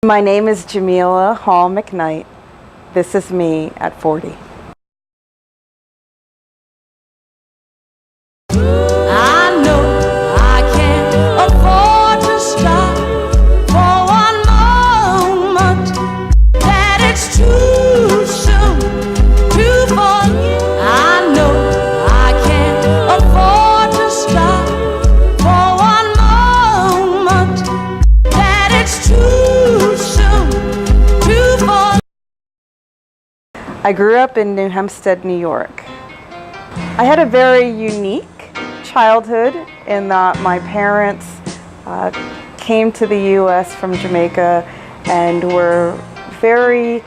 My name is Jamila Hall Mcknight. This is me at 40. I know I can't afford to stop for one moment, that it's too soon to forget. I know I can't afford to stop for one moment, that it's too soon to forget. I grew up in New Hempstead, New York. I had a very unique childhood in that my parents came to the U.S. from Jamaica and were very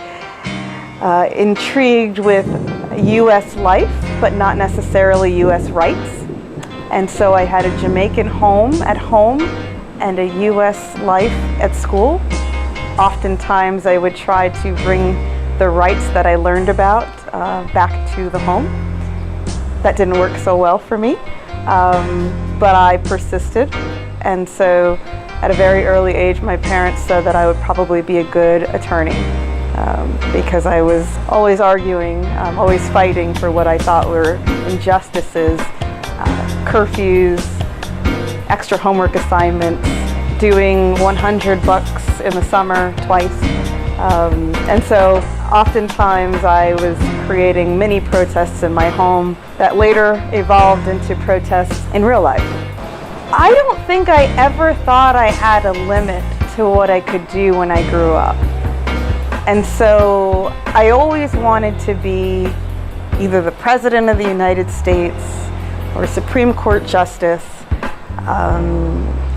intrigued with U.S. life, but not necessarily U.S. rights. And so I had a Jamaican home and a U.S. life at school. Oftentimes I would try to bring the rights that I learned about back to the home. That didn't work so well for me. But I persisted, and so at a very early age my parents said that I would probably be a good attorney because I was always arguing, always fighting for what I thought were injustices, curfews, extra homework assignments, doing $100 in the summer twice. And so oftentimes I was creating mini protests in my home that later evolved into protests in real life. I don't think I ever thought I had a limit to what I could do when I grew up. And so I always wanted to be either the President of the United States or Supreme Court Justice.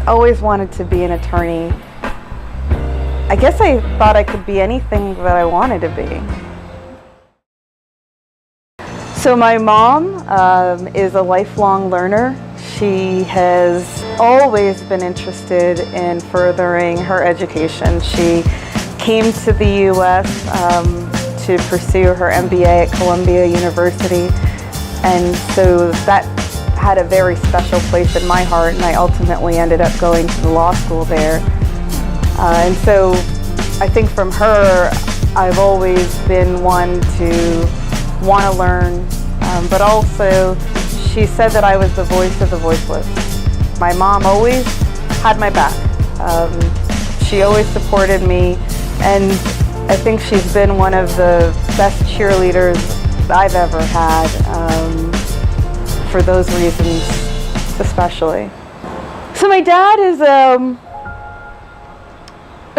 Always wanted to be an attorney. I guess I thought I could be anything that I wanted to be. So my mom is a lifelong learner. She has always been interested in furthering her education. She came to the U.S. To pursue her MBA at Columbia University, and so that had a very special place in my heart, and I ultimately ended up going to the law school there. And so I think from her, I've always been one to want to learn, but also she said that I was the voice of the voiceless. My mom always had my back. She always supported me, and I think she's been one of the best cheerleaders I've ever had, for those reasons especially. So my dad is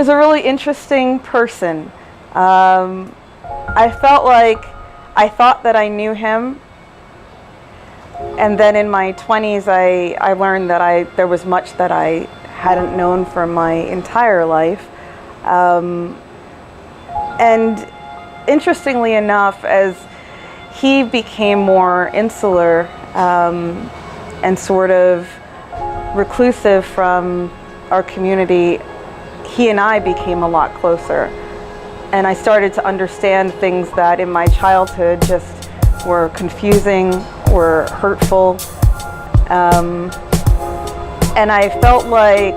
a really interesting person. I felt like I thought that I knew him, and then in my 20s I learned that there was much that I hadn't known for my entire life. And interestingly enough, as he became more insular and sort of reclusive from our community, he and I became a lot closer. And I started to understand things that in my childhood just were confusing, were hurtful. And I felt like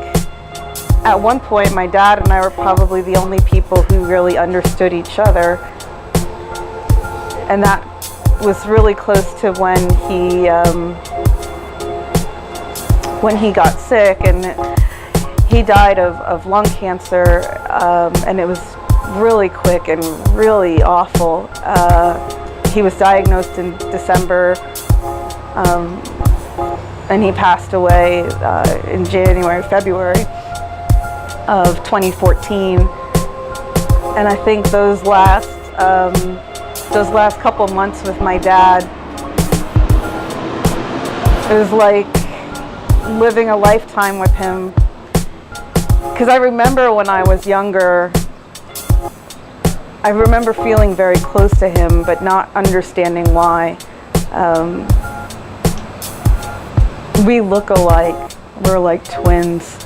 at one point my dad and I were probably the only people who really understood each other. And that was really close to when he got sick, and he died of lung cancer, and it was really quick and really awful. He was diagnosed in December, and he passed away in February of 2014. And I think those last couple months with my dad, it was like living a lifetime with him. Because I remember when I was younger, I remember feeling very close to him, but not understanding why. We look alike. We're like twins.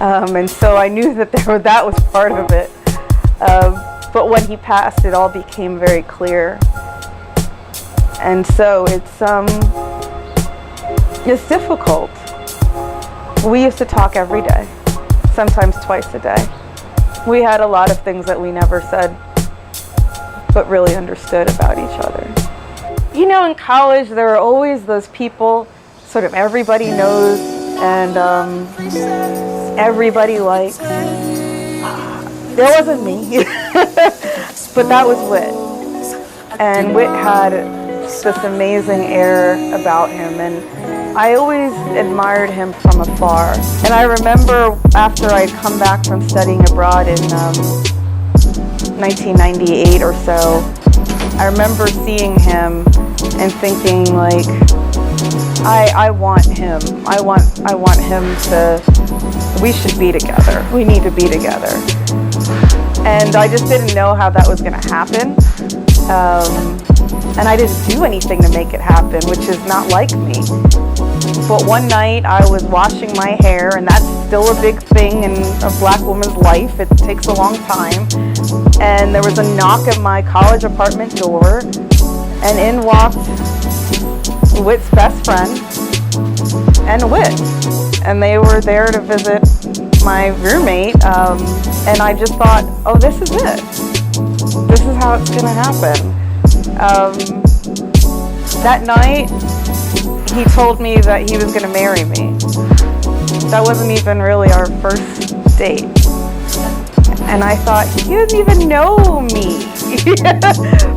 And so I knew that that was part of it. But when he passed, it all became very clear. And so it's difficult. We used to talk every day, sometimes twice a day. We had a lot of things that we never said, but really understood about each other. You know, in college, there are always those people, sort of everybody knows and everybody likes. There wasn't me, but that was Whit. And Whit had this amazing air about him, and I always admired him from afar. And I remember after I'd come back from studying abroad in 1998 or so, I remember seeing him and thinking, like, I want him. I want him to, we should be together. We need to be together. And I just didn't know how that was going to happen. And I didn't do anything to make it happen, which is not like me. But one night I was washing my hair, and that's still a big thing in a black woman's life. It takes a long time. And there was a knock at my college apartment door, and in walked Whit's best friend and Whit. And they were there to visit my roommate, and I just thought, oh, this is it. This is how it's gonna happen. That night, he told me that he was gonna marry me. That wasn't even really our first date. And I thought, he doesn't even know me.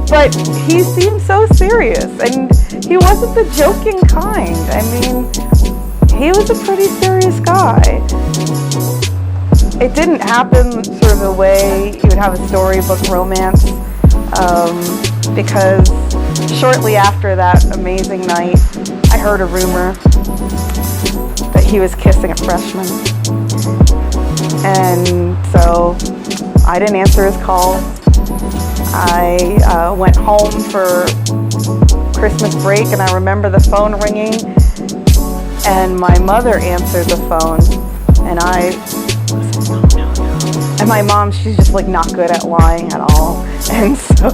But he seemed so serious, and he wasn't the joking kind. I mean, he was a pretty serious guy. It didn't happen sort of the way you would have a storybook romance, because shortly after that amazing night, I heard a rumor that he was kissing a freshman. And so I didn't answer his calls. I went home for Christmas break, and I remember the phone ringing, and my mother answered the phone, and my mom, she's just like not good at lying at all. And so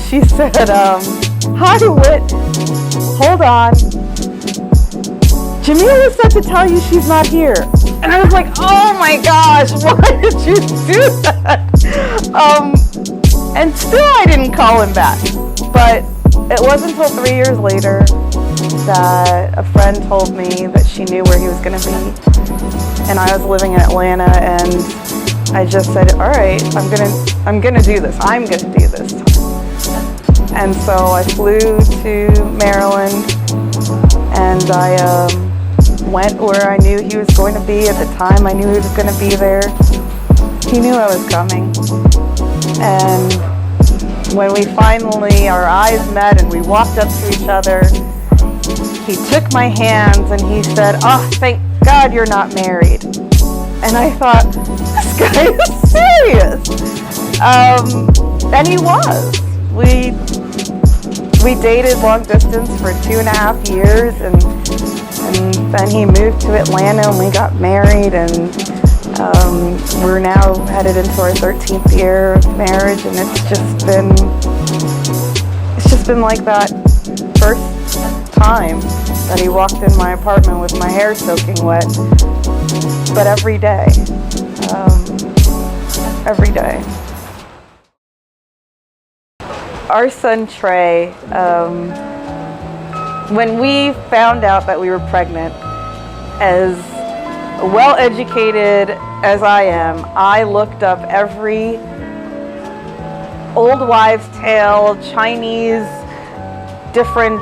she said, hi, Whit, hold on. Jamila said to tell you she's not here. And I was like, oh my gosh, why did you do that? And still I didn't call him back. But it wasn't until 3 years later that a friend told me that she knew where he was going to be. And I was living in Atlanta, and I just said, all right, I'm gonna do this. I'm gonna do this. And so I flew to Maryland, and I went where I knew he was going to be. At the time, I knew he was going to be there. He knew I was coming. And when we finally, our eyes met and we walked up to each other, he took my hands and he said, oh, thank God you're not married. And I thought, this guy is serious. And he was. We dated long distance for 2.5 years, and then he moved to Atlanta and we got married, and we're now headed into our 13th year of marriage, and it's just been like that first time that he walked in my apartment with my hair soaking wet, but every day. Our son Trey, when we found out that we were pregnant, as well-educated as I am, I looked up every old wives' tale, Chinese, different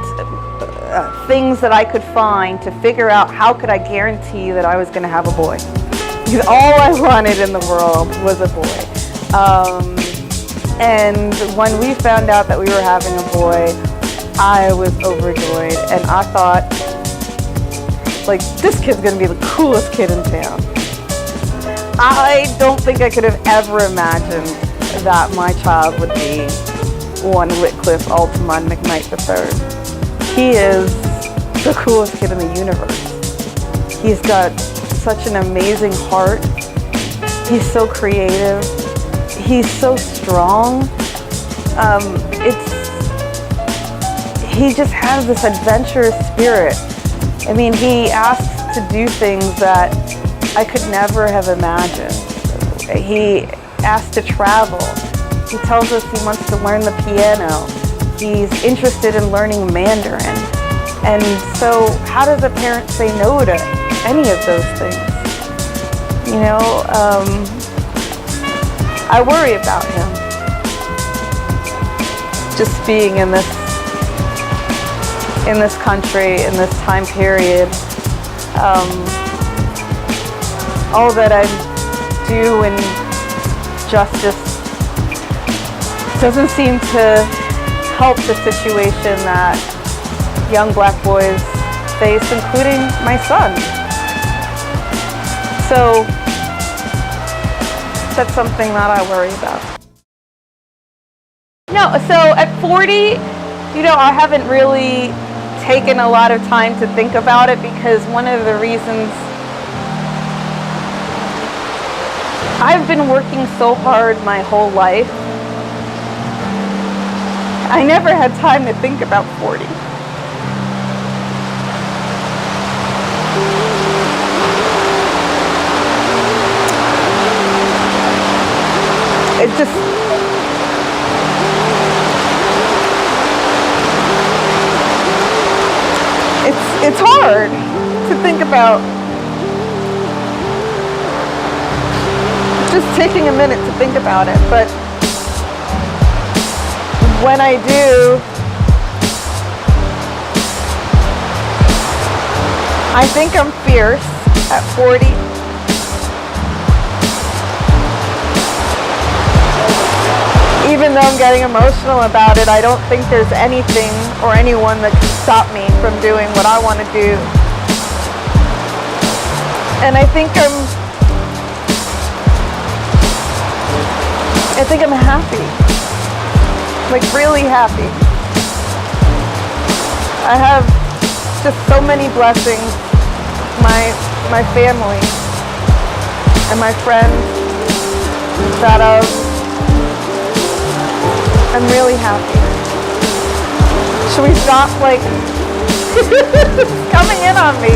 things that I could find to figure out how could I guarantee that I was going to have a boy. Because all I wanted in the world was a boy. And when we found out that we were having a boy, I was overjoyed, and I thought, like, this kid's gonna be the coolest kid in town. I don't think I could have ever imagined that my child would be one Whitcliffe Altamont Mcknight III. He is the coolest kid in the universe. He's got such an amazing heart. He's so creative. He's so strong. He just has this adventurous spirit. I mean, he asks to do things that I could never have imagined. He asked to travel. He tells us he wants to learn the piano. He's interested in learning Mandarin. And so how does a parent say no to any of those things? You know, I worry about him. Just being in this country, in this time period. All that I do in justice doesn't seem to help the situation that young black boys face, including my son. So that's something that I worry about. No, so at 40, you know, I haven't really taken a lot of time to think about it, because one of the reasons I've been working so hard my whole life, I never had time to think about 40. It just, it's hard to think about. Just taking a minute to think about it, but when I do, I think I'm fierce at 40. Even though I'm getting emotional about it, I don't think there's anything or anyone that can stop me from doing what I want to do. And I think I'm happy, like really happy. I have just so many blessings, my family and my friends, that I'm really happy. Should we stop, like, coming in on me?